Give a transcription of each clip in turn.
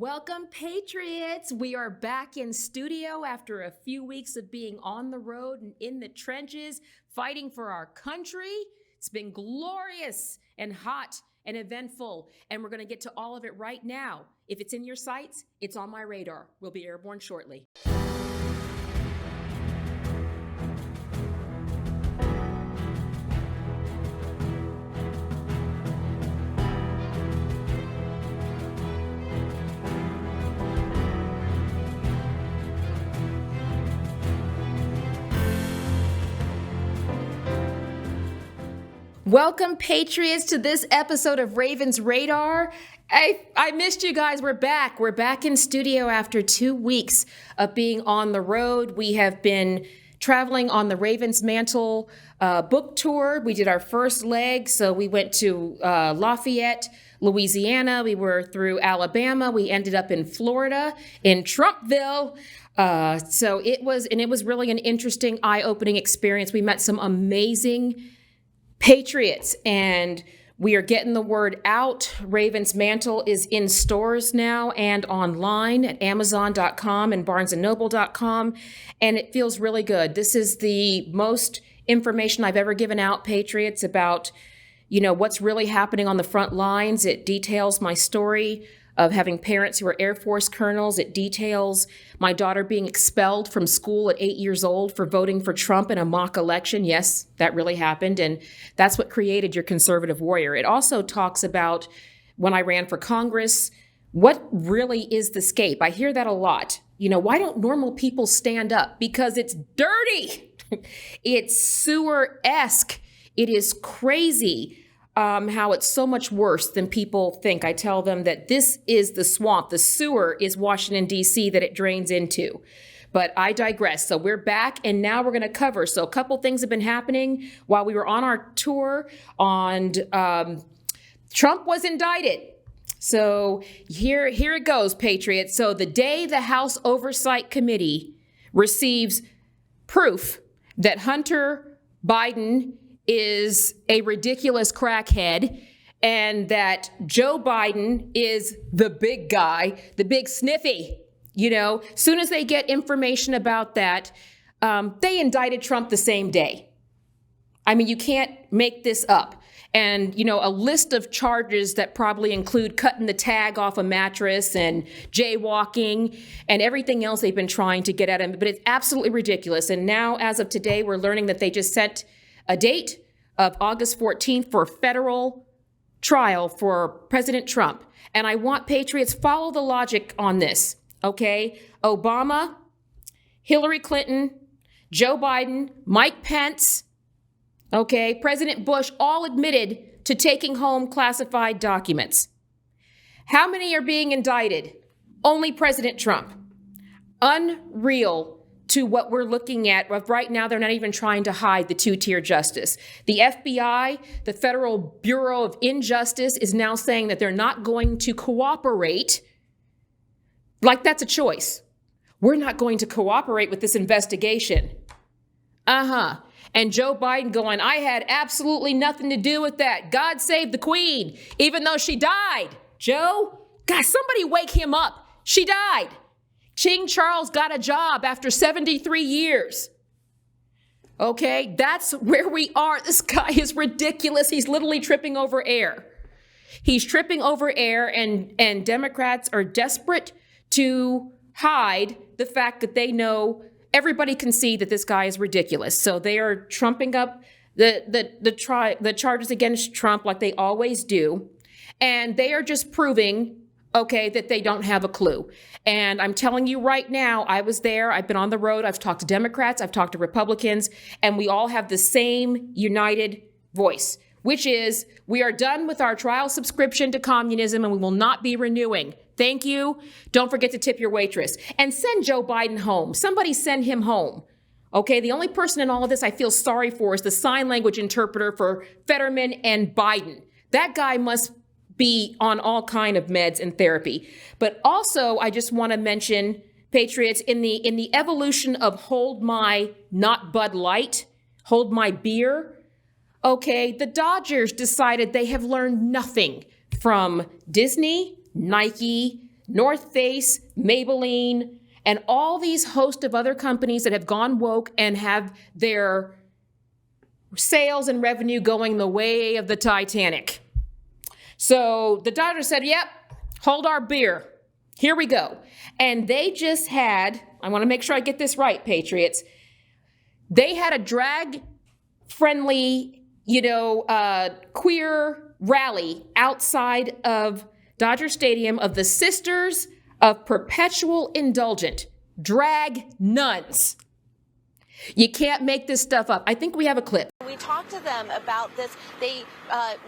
Welcome, Patriots. We are back in studio after a few weeks of being on the road and in the trenches, fighting for our country. It's been glorious and hot and eventful, and we're going to get to all of it right now. If it's in your sights, it's on my radar. We'll be airborne shortly. Welcome, Patriots, to this episode of Ravens Radar. I missed you guys. We're back. We're back in studio after 2 weeks of being on the road. We have been traveling on the Ravens Mantle book tour. We did our first leg, so we went to Lafayette, Louisiana. We were through Alabama. We ended up in Florida, in Trumpville. So it was really an interesting, eye-opening experience. We met some amazing Patriots, and we are getting the word out. Ravens Mantle is in stores now and online at Amazon.com and BarnesandNoble.com, and it feels really good. This is the most information I've ever given out, Patriots, about, what's really happening on the front lines. It details my story of having parents who are Air Force colonels. It details my daughter being expelled from school at 8 years old for voting for Trump in a mock election. Yes, that really happened. And that's what created your conservative warrior. It also talks about when I ran for Congress, what really is the scape? I hear that a lot. Why don't normal people stand up? Because it's dirty. It's sewer-esque. It is crazy. How it's so much worse than people think. I tell them that this is the swamp. The sewer is Washington, D.C. that it drains into. But I digress. So we're back, and now we're going to cover. So a couple things have been happening while we were on our tour. Trump was indicted. So here it goes, Patriots. So the day the House Oversight Committee receives proof that Hunter Biden is a ridiculous crackhead and that Joe Biden is the big guy, the big sniffy, soon as they get information about that, they indicted Trump the same day. I mean, you can't make this up. And, a list of charges that probably include cutting the tag off a mattress and jaywalking and everything else they've been trying to get at him. But it's absolutely ridiculous. And now, as of today, we're learning that they just set a date of August 14th for a federal trial for President Trump. And I want Patriots follow the logic on this, okay? Obama, Hillary Clinton, Joe Biden, Mike Pence, okay, President Bush all admitted to taking home classified documents. How many are being indicted? Only President Trump. Unreal to what we're looking at. Right now, they're not even trying to hide the two-tier justice. The FBI, the Federal Bureau of Injustice, is now saying that they're not going to cooperate. Like that's a choice. We're not going to cooperate with this investigation. And Joe Biden going, I had absolutely nothing to do with that. God save the Queen, even though she died. Joe, God, somebody wake him up. She died. King Charles got a job after 73 years. Okay, that's where we are. This guy is ridiculous. He's literally tripping over air. He's tripping over air, and Democrats are desperate to hide the fact that they know everybody can see that this guy is ridiculous. So they are trumping up the charges against Trump like they always do. And they are just proving, okay, that they don't have a clue. And I'm telling you right now, I was there. I've been on the road. I've talked to Democrats. I've talked to Republicans. And we all have the same united voice, which is we are done with our trial subscription to communism and we will not be renewing. Thank you. Don't forget to tip your waitress. And send Joe Biden home. Somebody send him home. Okay, the only person in all of this I feel sorry for is the sign language interpreter for Fetterman and Biden. That guy must be on all kind of meds and therapy. But also, I just want to mention, Patriots, in the evolution of hold my, not Bud Light, hold my beer, okay, the Dodgers decided they have learned nothing from Disney, Nike, North Face, Maybelline, and all these host of other companies that have gone woke and have their sales and revenue going the way of the Titanic. So the Dodgers said, yep, hold our beer. Here we go. And they just had, I want to make sure I get this right, Patriots, they had a drag-friendly, queer rally outside of Dodger Stadium of the Sisters of Perpetual Indulgent, drag nuns. You can't make this stuff up. I think we have a clip. We talked to them about this. They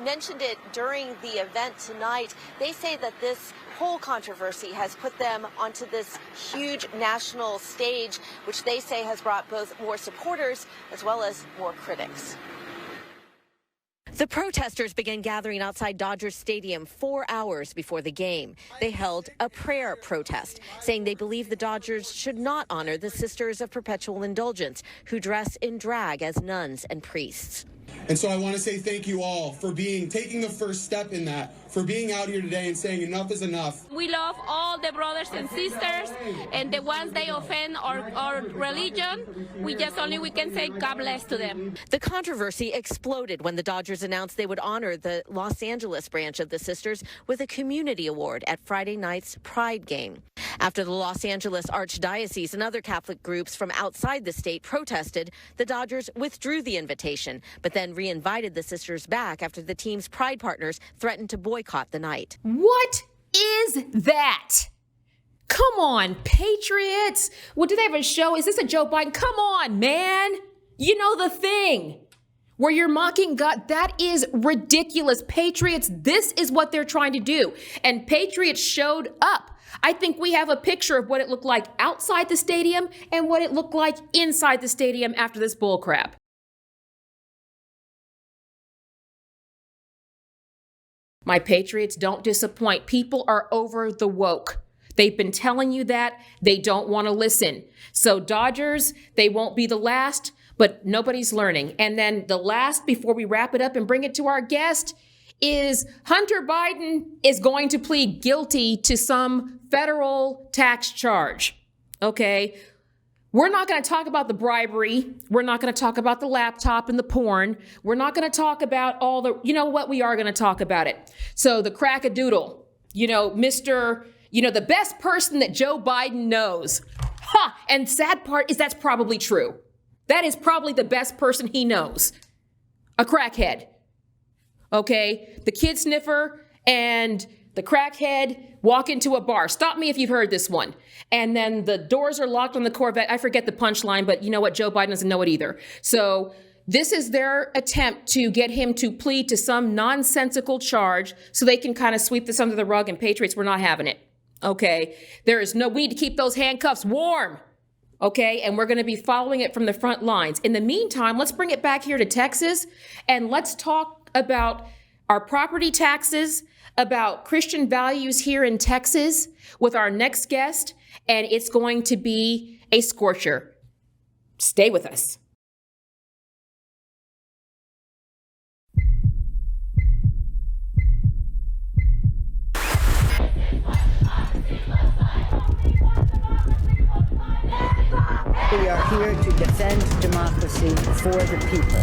mentioned it during the event tonight. They say that this whole controversy has put them onto this huge national stage, which they say has brought both more supporters as well as more critics. The protesters began gathering outside Dodger Stadium 4 hours before the game. They held a prayer protest, saying they believe the Dodgers should not honor the Sisters of Perpetual Indulgence, who dress in drag as nuns and priests. And so I want to say thank you all for taking the first step in that, for being out here today and saying enough is enough. We love all the brothers and sisters, and the ones they offend our religion, we can say God bless to them. The controversy exploded when the Dodgers announced they would honor the Los Angeles branch of the Sisters with a community award at Friday night's Pride game. After the Los Angeles Archdiocese and other Catholic groups from outside the state protested, the Dodgers withdrew the invitation, but then re-invited the sisters back after the team's Pride partners threatened to boycott the night. What is that? Come on, Patriots. Well, do they have a show? Is this a Joe Biden? Come on, man. You know the thing where you're mocking God. That is ridiculous. Patriots, this is what they're trying to do. And Patriots showed up. I think we have a picture of what it looked like outside the stadium and what it looked like inside the stadium after this bull crap. My Patriots, don't disappoint. People are over the woke. They've been telling you that. They don't want to listen. So Dodgers, they won't be the last, but nobody's learning. And then the last, before we wrap it up and bring it to our guest, is Hunter Biden is going to plead guilty to some federal tax charge. Okay. We're not going to talk about the bribery. We're not going to talk about the laptop and the porn. We're not going to talk about all the, you know what, we are going to talk about it. So the crack-a-doodle, the best person that Joe Biden knows. Ha! And sad part is that's probably true. That is probably the best person he knows. A crackhead. Okay? The kid sniffer and the crackhead walk into a bar. Stop me if you've heard this one. And then the doors are locked on the Corvette. I forget the punchline, but you know what? Joe Biden doesn't know it either. So this is their attempt to get him to plead to some nonsensical charge so they can kind of sweep this under the rug, and Patriots, we're not having it. Okay? We need to keep those handcuffs warm. Okay? And we're going to be following it from the front lines. In the meantime, let's bring it back here to Texas and let's talk about our property taxes, about Christian values here in Texas with our next guest, and it's going to be a scorcher. Stay with us. We are here to defend democracy for the people.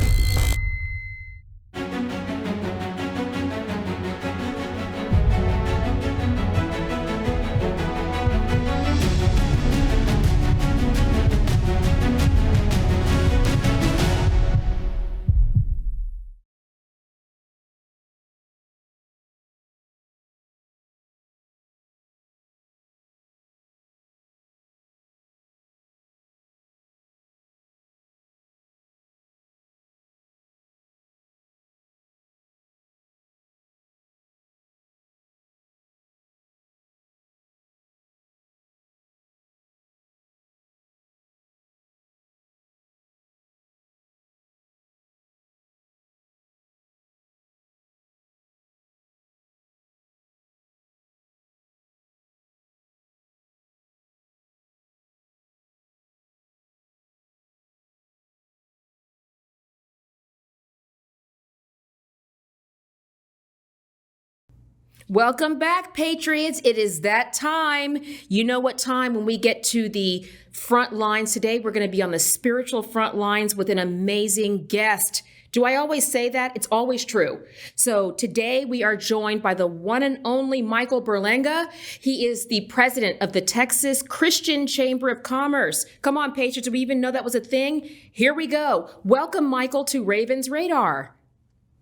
Welcome back, Patriots. It is that time. You know what time when we get to the front lines today. We're going to be on the spiritual front lines with an amazing guest. Do I always say that? It's always true. So today we are joined by the one and only Michael Berlanga. He is the president of the Texas Christian Chamber of Commerce. Come on, Patriots. Do we even know that was a thing? Here we go. Welcome, Michael, to Ravens Radar.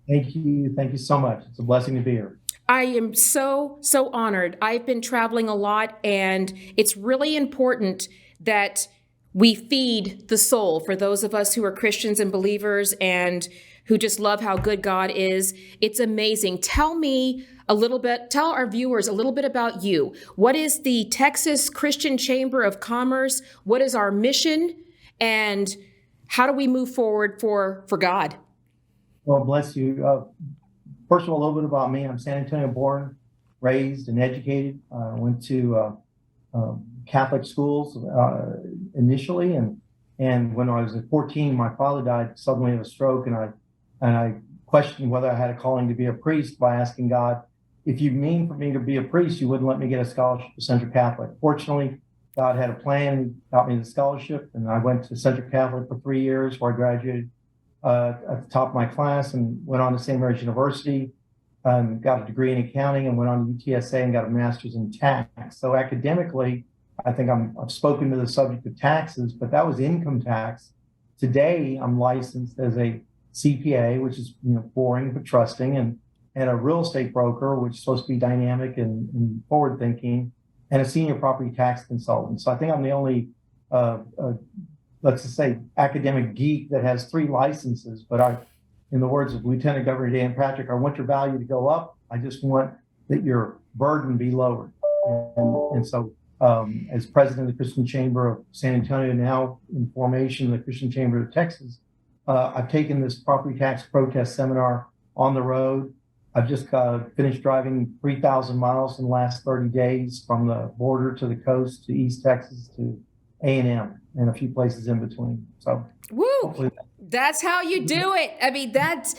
Thank you. Thank you so much. It's a blessing to be here. I am so honored. I've been traveling a lot, and it's really important that we feed the soul for those of us who are Christians and believers and who just love how good God is. It's amazing. Tell our viewers a little bit about you. What is the Texas Christian Chamber of Commerce? What is our mission? And how do we move forward for God? Well, bless you. First of all, a little bit about me. I'm San Antonio born, raised, and educated. I went to Catholic schools initially, and when I was 14, my father died suddenly of a stroke, and I questioned whether I had a calling to be a priest by asking God, if you mean for me to be a priest, you wouldn't let me get a scholarship to Central Catholic. Fortunately, God had a plan, got me the scholarship, and I went to Central Catholic for 3 years, where I graduated at the top of my class and went on to St. Mary's University, got a degree in accounting, and went on to UTSA and got a master's in tax. So academically, I think I've spoken to the subject of taxes, but that was income tax. Today, I'm licensed as a CPA, which is boring but trusting, and a real estate broker, which is supposed to be dynamic and forward thinking, and a senior property tax consultant. So I think I'm the only let's just say academic geek that has 3 licenses, but in the words of Lieutenant Governor Dan Patrick, I want your value to go up. I just want that your burden be lowered. And so as president of the Christian Chamber of San Antonio, now in formation of the Christian Chamber of Texas, I've taken this property tax protest seminar on the road. I've just finished driving 3,000 miles in the last 30 days from the border to the coast to East Texas to A&M and a few places in between. So, woo! That's how you do it. I mean, that's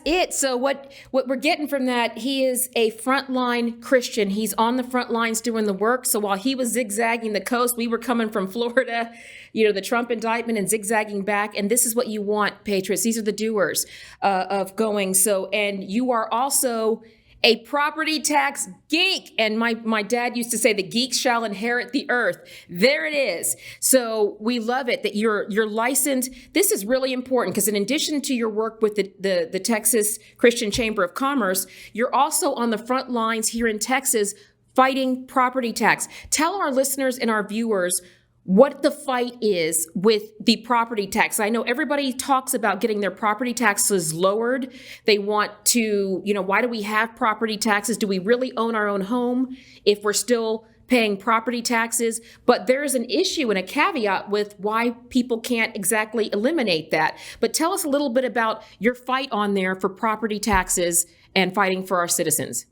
it. So what we're getting from that, he is a frontline Christian. He's on the front lines doing the work. So while he was zigzagging the coast, we were coming from Florida, the Trump indictment, and zigzagging back. And this is what you want, Patriots. These are the doers of going. So, and you are also a property tax geek. And my dad used to say, the geeks shall inherit the earth. There it is. So we love it that you're licensed. This is really important because in addition to your work with the Texas Christian Chamber of Commerce, you're also on the front lines here in Texas fighting property tax. Tell our listeners and our viewers what the fight is with the property tax. I know everybody talks about getting their property taxes lowered. They want to, why do we have property taxes? Do we really own our own home if we're still paying property taxes? But there's an issue and a caveat with why people can't exactly eliminate that. But tell us a little bit about your fight on there for property taxes and fighting for our citizens.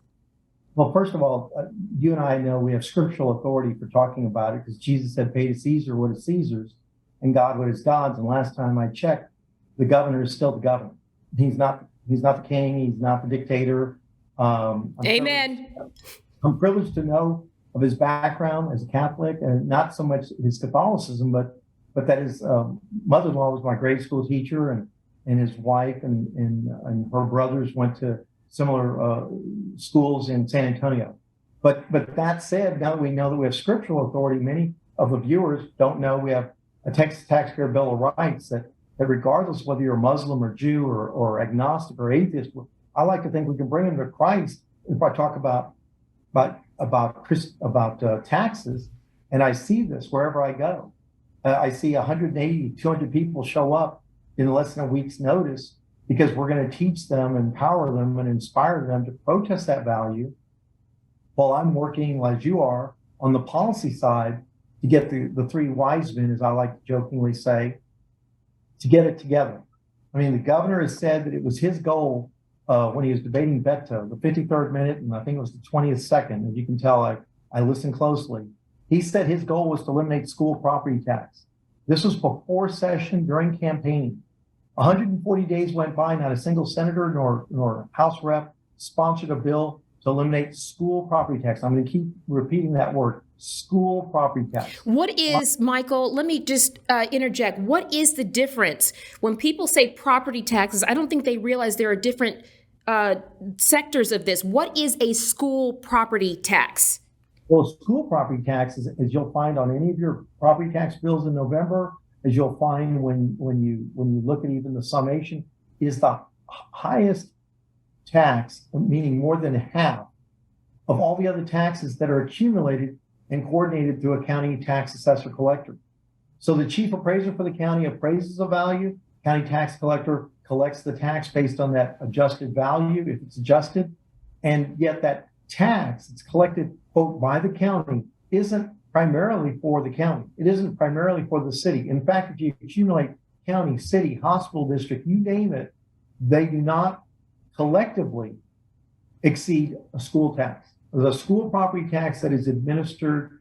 Well, first of all, you and I know we have scriptural authority for talking about it because Jesus said, pay to Caesar what is Caesar's and God what is God's. And last time I checked, the governor is still the governor. He's not the king. He's not the dictator. Amen. I'm privileged to know of his background as a Catholic, and not so much his Catholicism, but that his mother-in-law was my grade school teacher, and his wife and her brothers went to similar schools in San Antonio. But that said, now that we know that we have scriptural authority, many of the viewers don't know we have a Texas Taxpayer Bill of Rights that regardless of whether you're a Muslim or Jew or agnostic or atheist, I like to think we can bring them to Christ. If I talk about taxes, and I see this wherever I go, I see 180, 200 people show up in less than a week's notice, because we're going to teach them, empower them, and inspire them to protest that value while I'm working, as you are, on the policy side to get the 3 wise men, as I like to jokingly say, to get it together. I mean, the governor has said that it was his goal when he was debating Beto, the 53rd minute, and I think it was the 20th second. As you can tell, I listened closely. He said his goal was to eliminate school property tax. This was before session, during campaigning. 140 days went by, not a single senator nor House rep sponsored a bill to eliminate school property tax. I'm going to keep repeating that word, school property tax. What is, Michael, let me just interject. What is the difference when people say property taxes? I don't think they realize there are different sectors of this. What is a school property tax? Well, school property tax, as you'll find on any of your property tax bills in November, as you'll find when you look at even the summation, is the highest tax, meaning more than half of all the other taxes that are accumulated and coordinated through a county tax assessor collector. So the chief appraiser for the county appraises a value, county tax collector collects the tax based on that adjusted value, if it's adjusted, and yet that tax that's collected, quote, by the county isn't primarily for the county. It isn't primarily for the city. In fact, if you accumulate county, city, hospital district, you name it, they do not collectively exceed a school tax. The school property tax that is administered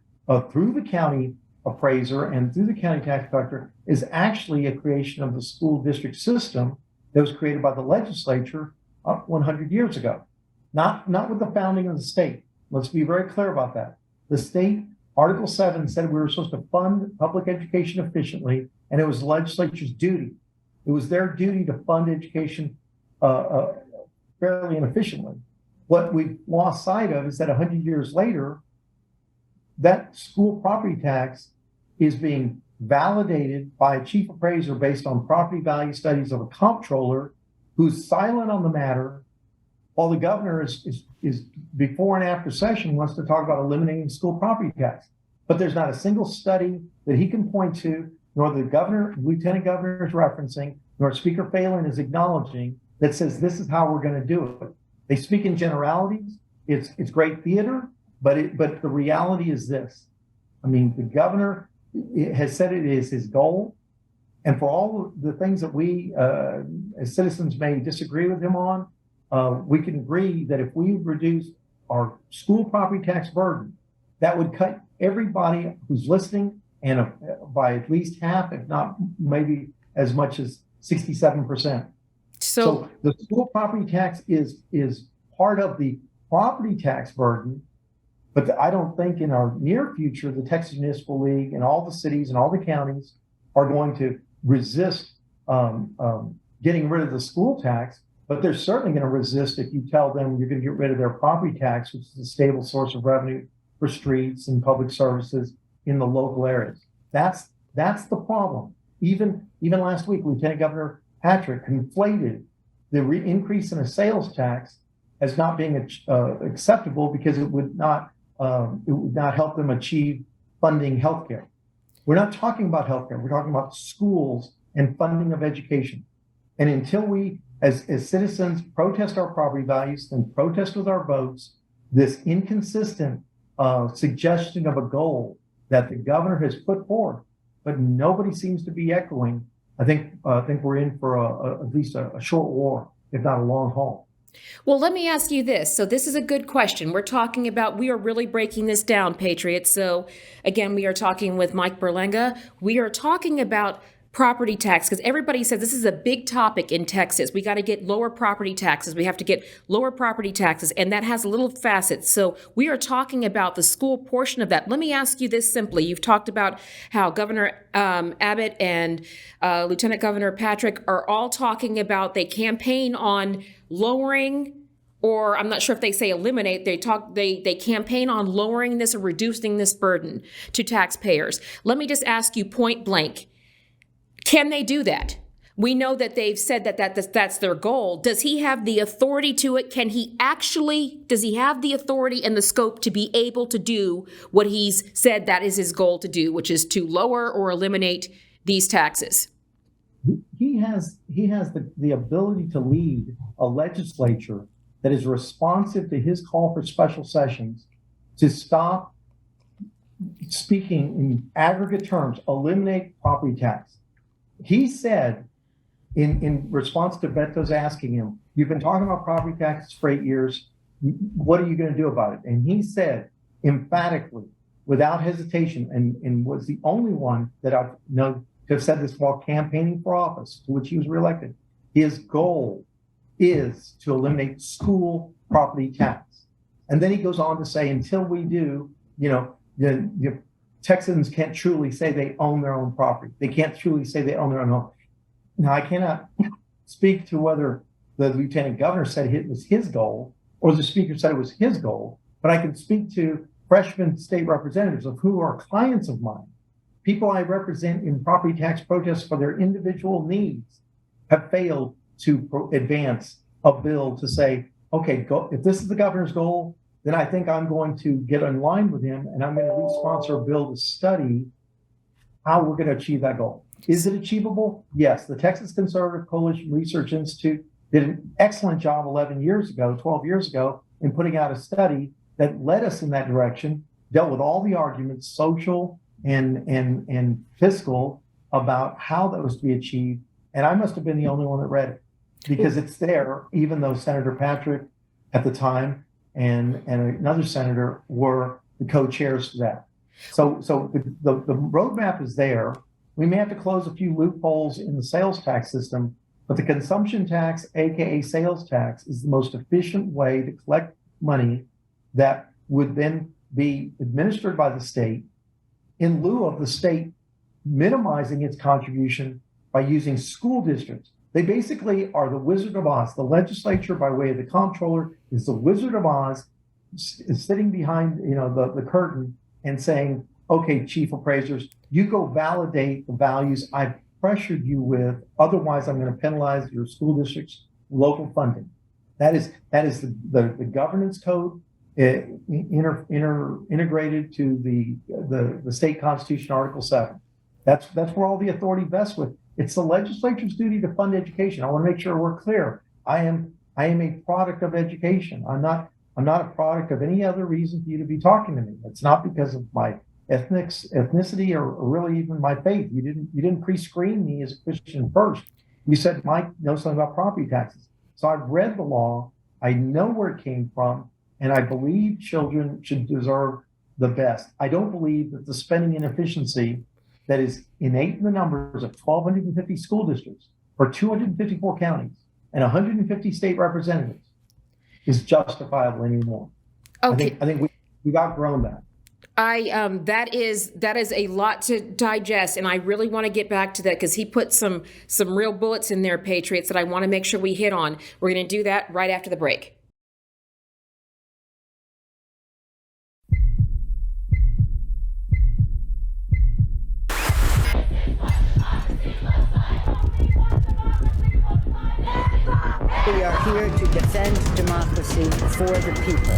through the county appraiser and through the county tax collector is actually a creation of the school district system that was created by the legislature 100 years ago. Not with the founding of the state. Let's be very clear about that. The state, Article 7 said we were supposed to fund public education efficiently, and it was the legislature's duty. It was their duty to fund education fairly and efficiently. What we've lost sight of is that 100 years later, that school property tax is being validated by a chief appraiser based on property value studies of a comptroller who's silent on the matter, while the governor is before and after session wants to talk about eliminating school property tax. But there's not a single study that he can point to, nor the governor, lieutenant governor is referencing, nor Speaker Phelan is acknowledging that says this is how we're going to do it. They speak in generalities. It's great theater, but the reality is this. I mean, the governor has said it is his goal. And for all the things that we as citizens may disagree with him on, we can agree that if we reduce our school property tax burden, that would cut everybody who's listening and by at least half, if not maybe as much as 67%. So the school property tax is part of the property tax burden, but I don't think in our near future, the Texas Municipal League and all the cities and all the counties are going to resist getting rid of the school tax, but they're certainly going to resist if you tell them you're going to get rid of their property tax, which is a stable source of revenue for streets and public services in the local areas. That's the problem. Even last week, Lieutenant Governor Patrick conflated the increase in a sales tax as not being acceptable because it would not help them achieve funding healthcare. We're not talking about healthcare. We're talking about schools and funding of education. And until we, as citizens, protest our property values and protest with our votes, this inconsistent suggestion of a goal that the governor has put forth, but nobody seems to be echoing, I think we're in for at least a short war, if not a long haul. Well, let me ask you this. So this is a good question. We are really breaking this down, Patriots. So again, we are talking with Mike Berlanga. We are talking about property tax because everybody says this is a big topic in Texas. We got to get lower property taxes. We have to get lower property taxes, and that has little facets. So we are talking about the school portion of that. Let me ask you this simply. You've talked about how Governor Abbott and Lieutenant Governor Patrick are all talking about they campaign on lowering, or I'm not sure if they say eliminate, they campaign on lowering this or reducing this burden to taxpayers. Let me just ask you point blank. Can they do that? We know that they've said that's their goal. Does he have the authority to it? Does he have the authority and the scope to be able to do what he's said that is his goal to do, which is to lower or eliminate these taxes? He has the ability to lead a legislature that is responsive to his call for special sessions to stop speaking in aggregate terms, eliminate property tax. He said in response to Beto's asking him, you've been talking about property taxes for 8 years. What are you going to do about it? And he said emphatically, without hesitation, and was the only one that I've known to have said this while campaigning for office, to which he was reelected. His goal is to eliminate school property tax. And then he goes on to say, until we do, the Texans can't truly say they own their own property. They can't truly say they own their own home. Now, I cannot speak to whether the lieutenant governor said it was his goal or the speaker said it was his goal, but I can speak to freshman state representatives of who are clients of mine, people I represent in property tax protests for their individual needs, have failed to advance a bill to say, okay, if this is the governor's goal, then I think I'm going to get in line with him and I'm going to sponsor a bill to study how we're going to achieve that goal. Is it achievable? Yes. The Texas Conservative Coalition Research Institute did an excellent job 12 years ago, in putting out a study that led us in that direction, dealt with all the arguments, social and fiscal, about how that was to be achieved. And I must have been the only one that read it because it's there, even though Senator Patrick at the time and another senator were the co-chairs for that. So the roadmap is there. We may have to close a few loopholes in the sales tax system, but the consumption tax, aka sales tax, is the most efficient way to collect money that would then be administered by the state in lieu of the state minimizing its contribution by using school districts. They basically are the Wizard of Oz. The legislature, by way of the comptroller, is the Wizard of Oz, is sitting behind the curtain and saying, okay, chief appraisers, you go validate the values I've pressured you with. Otherwise, I'm going to penalize your school district's local funding. That is the governance code integrated to the state constitution, Article 7. That's where all the authority vests with. It's the legislature's duty to fund education. I want to make sure we're clear. I am a product of education. I'm not a product of any other reason for you to be talking to me. It's not because of my ethnicity or really even my faith. You didn't pre-screen me as a Christian first. You said Mike knows something about property taxes. So I've read the law. I know where it came from, and I believe children should deserve the best. I don't believe that the spending inefficiency that is innate in the numbers of 1,250 school districts for 254 counties and 150 state representatives is justifiable anymore. Okay. I think we've outgrown that. That is a lot to digest, and I really want to get back to that because he put some real bullets in there, Patriots, that I want to make sure we hit on. We're going to do that right after the break. We are here to defend democracy for the people.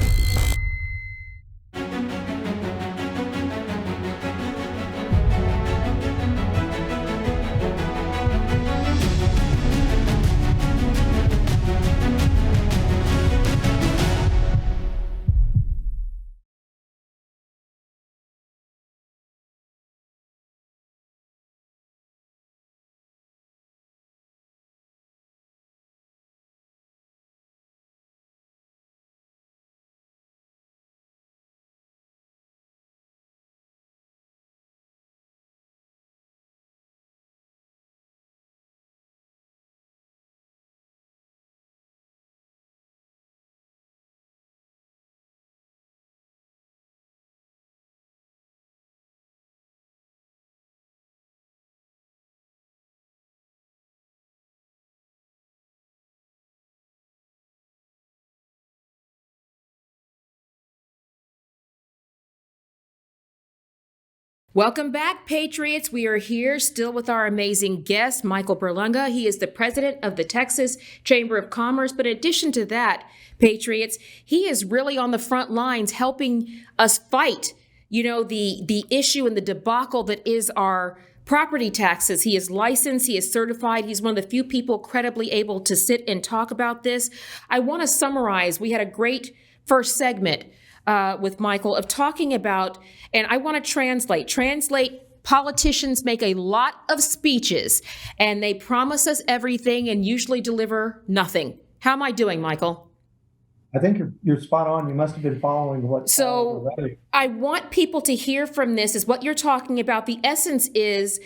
Welcome back, Patriots. We are here still with our amazing guest, Michael Berlanga. He is the president of the Texas Chamber of Commerce. But in addition to that, Patriots, he is really on the front lines helping us fight, the issue and the debacle that is our property taxes. He is licensed. He is certified. He's one of the few people credibly able to sit and talk about this. I want to summarize. We had a great first segment with Michael of talking about, and I want to translate. Politicians make a lot of speeches and they promise us everything and usually deliver nothing. How am I doing, Michael? I think you're spot on. You must have been following what. So I want people to hear from this is what you're talking about. The essence is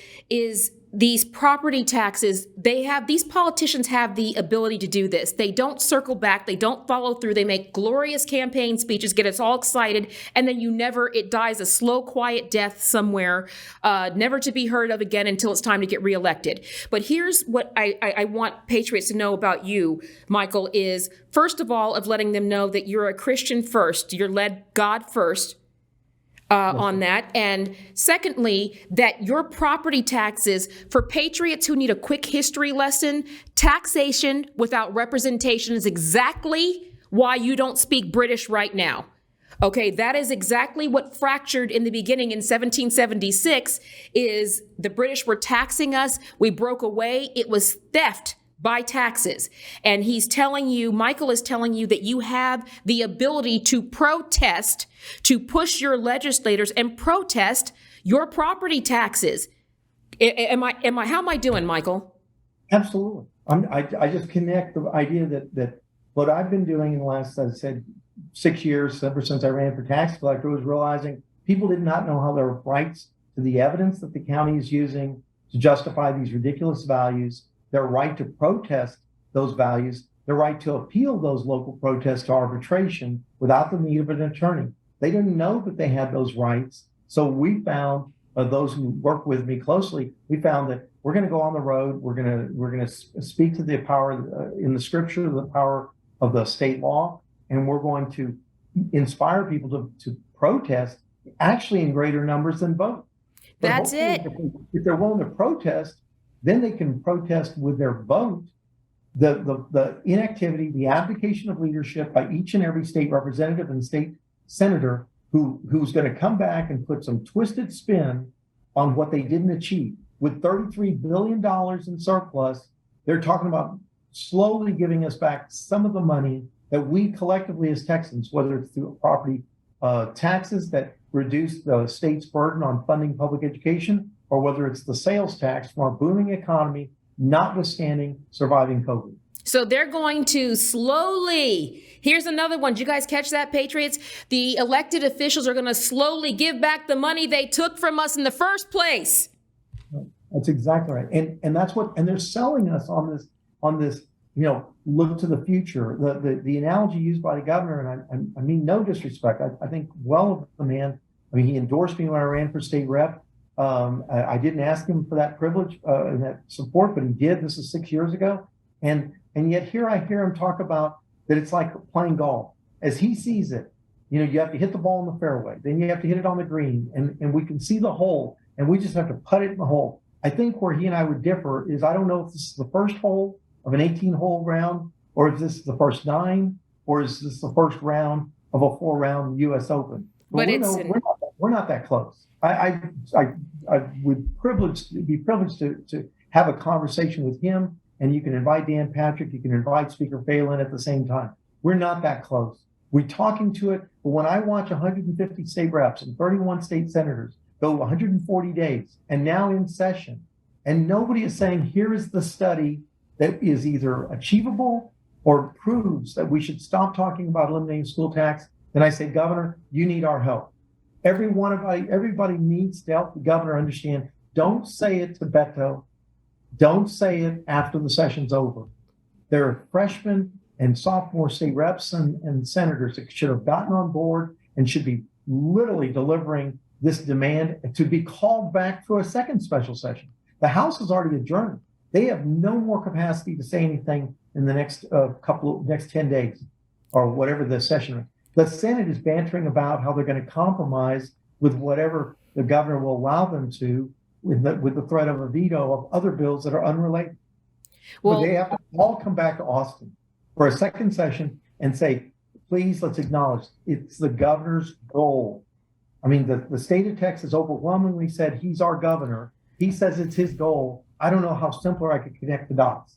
these property taxes, these politicians have the ability to do this. They don't circle back. They don't follow through. They make glorious campaign speeches, get us all excited, and then it dies a slow, quiet death somewhere, never to be heard of again until it's time to get reelected. But here's what I want patriots to know about you, Michael, is first of all, of letting them know that you're a Christian first. You're led God first. On that. And secondly, that your property taxes, for patriots who need a quick history lesson, taxation without representation is exactly why you don't speak British right now. Okay, that is exactly what fractured in the beginning in 1776 is the British were taxing us. We broke away. It was theft by taxes. And Michael is telling you that you have the ability to protest, to push your legislators and protest your property taxes. How am I doing, Michael? Absolutely. I just connect the idea that what I've been doing in the last, as I said, 6 years, ever since I ran for tax collector, was realizing people did not know how their rights to the evidence that the county is using to justify these ridiculous values, their right to protest those values, their right to appeal those local protests to arbitration without the need of an attorney. They didn't know that they had those rights. So we found, those who work with me closely, we found that we're going to go on the road. We're going to speak to the power in the scripture, the power of the state law, and we're going to inspire people to protest actually in greater numbers than vote. That's it. If they're willing to protest, then they can protest with their vote the inactivity, the abdication of leadership by each and every state representative and state senator who's going to come back and put some twisted spin on what they didn't achieve. With $33 billion in surplus, they're talking about slowly giving us back some of the money that we collectively as Texans, whether it's through property taxes that reduce the state's burden on funding public education, or whether it's the sales tax from our booming economy, notwithstanding surviving COVID. So they're going to slowly, here's another one. Did you guys catch that, Patriots? The elected officials are going to slowly give back the money they took from us in the first place. That's exactly right. And that's what, and they're selling us on this, look to the future. The analogy used by the governor, and I mean no disrespect, I think well of the man. I mean, he endorsed me when I ran for state rep. I didn't ask him for that privilege and that support, but he did. This is 6 years ago. And yet here I hear him talk about that it's like playing golf. As he sees it, you have to hit the ball in the fairway. Then you have to hit it on the green. And we can see the hole, and we just have to put it in the hole. I think where he and I would differ is I don't know if this is the first hole of an 18-hole round, or if this is the first 9, or is this the first round of a 4-round U.S. Open. But we're not that close. I would be privileged to have a conversation with him, and you can invite Dan Patrick, you can invite Speaker Phelan at the same time. We're not that close. We're talking to it, but when I watch 150 state reps and 31 state senators go 140 days and now in session, and nobody is saying, here is the study that is either achievable or proves that we should stop talking about eliminating school tax, then I say, Governor, you need our help. Everybody needs to help the governor understand. Don't say it to Beto. Don't say it after the session's over. There are freshmen and sophomore state reps and senators that should have gotten on board and should be literally delivering this demand to be called back for a second special session. The House is already adjourned. They have no more capacity to say anything in the next 10 days or whatever the session is. The Senate is bantering about how they're going to compromise with whatever the governor will allow them to, with the threat of a veto of other bills that are unrelated. Well, but they have to all come back to Austin for a second session and say, please, let's acknowledge it's the governor's goal. I mean, the state of Texas overwhelmingly said he's our governor. He says it's his goal. I don't know how simpler I could connect the dots.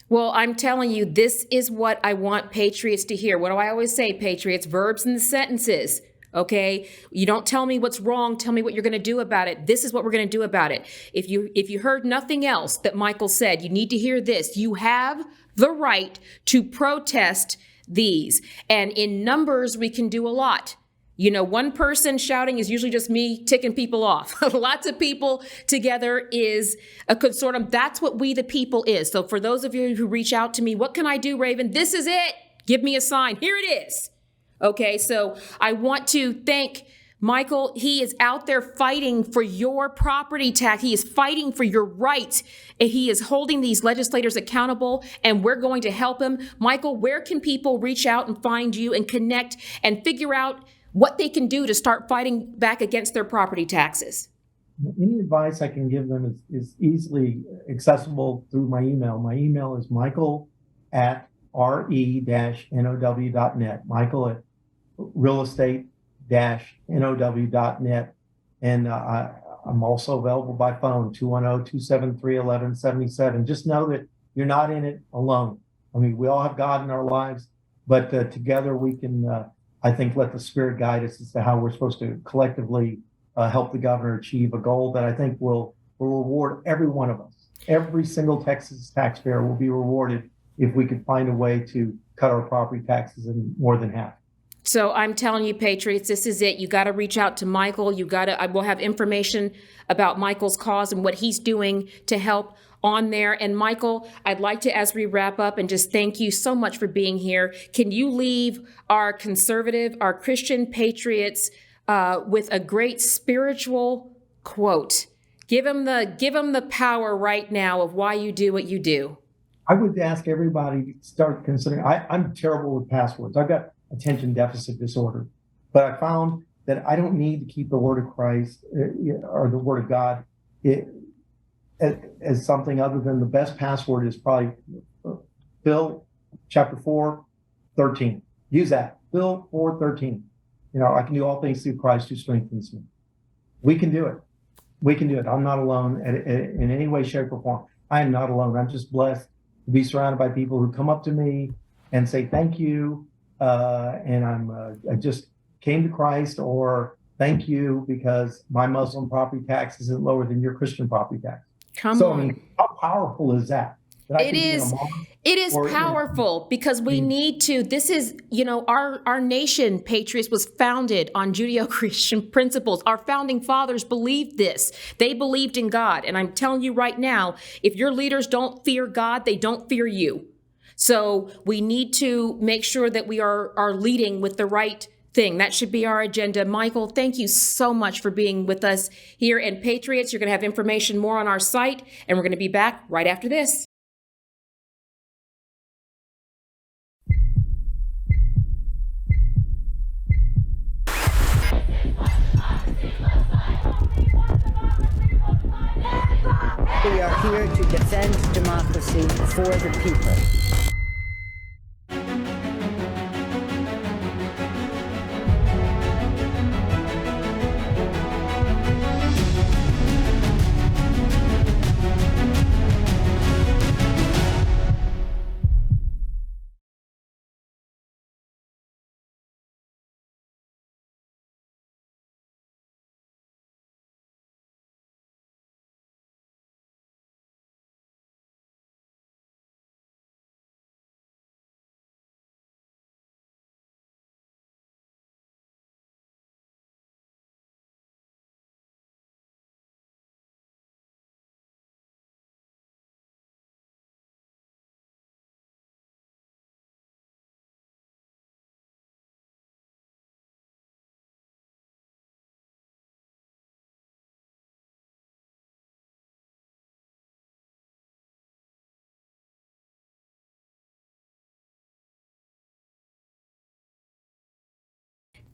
Well, I'm telling you, this is what I want patriots to hear. What do I always say, patriots? Verbs in the sentences. Okay, you don't tell me what's wrong. Tell me what you're going to do about it. This is what we're going to do about it. If you heard nothing else that Michael said, you need to hear this. You have the right to protest these, and in numbers we can do a lot. You know, one person shouting is usually just me ticking people off. Lots of people together is a consortium. That's what We the People is. So for those of you who reach out to me, what can I do, Raven? This is it. Give me a sign. Here it is. Okay, so I want to thank Michael. He is out there fighting for your property tax. He is fighting for your rights. And he is holding these legislators accountable, and we're going to help him. Michael, where can people reach out and find you and connect and figure out what they can do to start fighting back against their property taxes? Any advice I can give them is easily accessible through my email. My email is michael@re-now.net, Michael at realestate-now.net. And I'm also available by phone, 210-273-1177. Just know that you're not in it alone. I mean, we all have God in our lives, but together we can, I think, let the Spirit guide us as to how we're supposed to collectively help the governor achieve a goal that I think will reward every one of us. Every single Texas taxpayer will be rewarded if we could find a way to cut our property taxes in more than half. So I'm telling you, Patriots, this is it. You got to reach out to Michael. I will have information about Michael's cause and what he's doing to help on there. And Michael, I'd like to, as we wrap up, and just thank you so much for being here. Can you leave our conservative, our Christian patriots with a great spiritual quote? Give them the power right now of why you do what you do. I would ask everybody to start considering. I'm terrible with passwords. I've got attention deficit disorder, but I found that I don't need to keep the word of Christ or the word of God as something other than the best password is probably Phil chapter 4:13. Use that. Phil 4:13. You know, I can do all things through Christ who strengthens me. We can do it. We can do it. I'm not alone in any way, shape, or form. I am not alone. I'm just blessed to be surrounded by people who come up to me and say thank you. And I just came to Christ, or thank you because my Muslim property tax isn't lower than your Christian property tax. Come on. I mean, how powerful is that? It is powerful because we need to. This is, our nation, Patriots, was founded on Judeo-Christian principles. Our founding fathers believed this. They believed in God. And I'm telling you right now, if your leaders don't fear God, they don't fear you. So we need to make sure that we are leading with the right thing. That should be our agenda. Michael, thank you so much for being with us here. And Patriots, you're going to have information more on our site, and we're going to be back right after this. We are here to defend democracy for the people.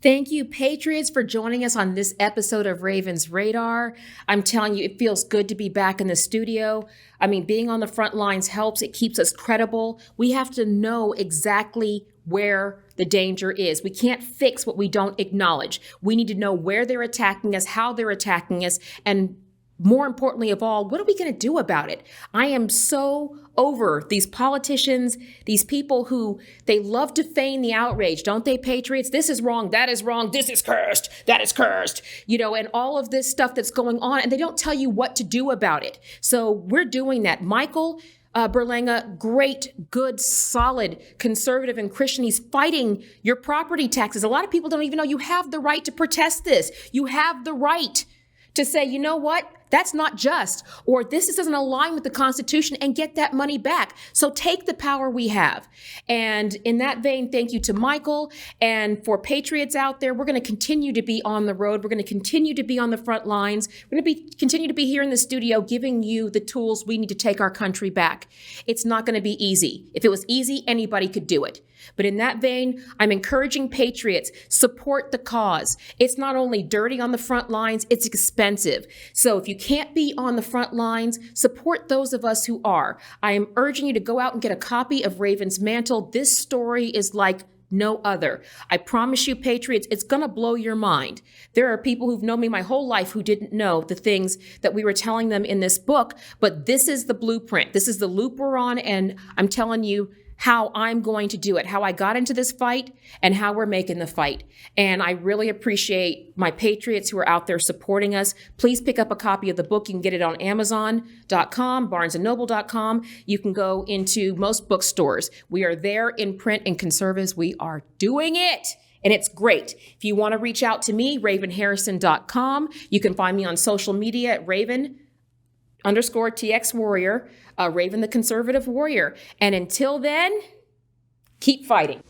Thank you, Patriots, for joining us on this episode of Ravens Radar. I'm telling you, it feels good to be back in the studio. I mean, being on the front lines helps. It keeps us credible. We have to know exactly where the danger is. We can't fix what we don't acknowledge. We need to know where they're attacking us, how they're attacking us, and more importantly of all, what are we going to do about it? I am so over these politicians, these people who they love to feign the outrage, don't they, Patriots? This is wrong, that is wrong, this is cursed, that is cursed, and all of this stuff that's going on, and they don't tell you what to do about it. So we're doing that. Michael, Berlanga, great, good, solid, conservative and Christian. He's fighting your property taxes. A lot of people don't even know you have the right to protest this. You have the right to say, you know what? That's not just, or this doesn't align with the Constitution, and get that money back. So take the power we have. And in that vein, thank you to Michael. And for patriots out there, we're going to continue to be on the road. We're going to continue to be on the front lines. We're going to continue to be here in the studio giving you the tools we need to take our country back. It's not going to be easy. If it was easy, anybody could do it. But in that vein, I'm encouraging patriots, support the cause. It's not only dirty on the front lines, it's expensive. So if you can't be on the front lines, support those of us who are. I am urging you to go out and get a copy of Raven's Mantle. This story is like no other. I promise you, patriots, it's going to blow your mind. There are people who've known me my whole life who didn't know the things that we were telling them in this book, but this is the blueprint. This is the loop we're on, and I'm telling you how I'm going to do it, how I got into this fight, and how we're making the fight. And I really appreciate my patriots who are out there supporting us. Please pick up a copy of the book. You can get it on Amazon.com, BarnesandNoble.com. You can go into most bookstores. We are there in print and conservatives. We are doing it. And it's great. If you want to reach out to me, RavenHarrison.com. You can find me on social media at Raven_TX Warrior, Raven the Conservative Warrior. And until then, keep fighting.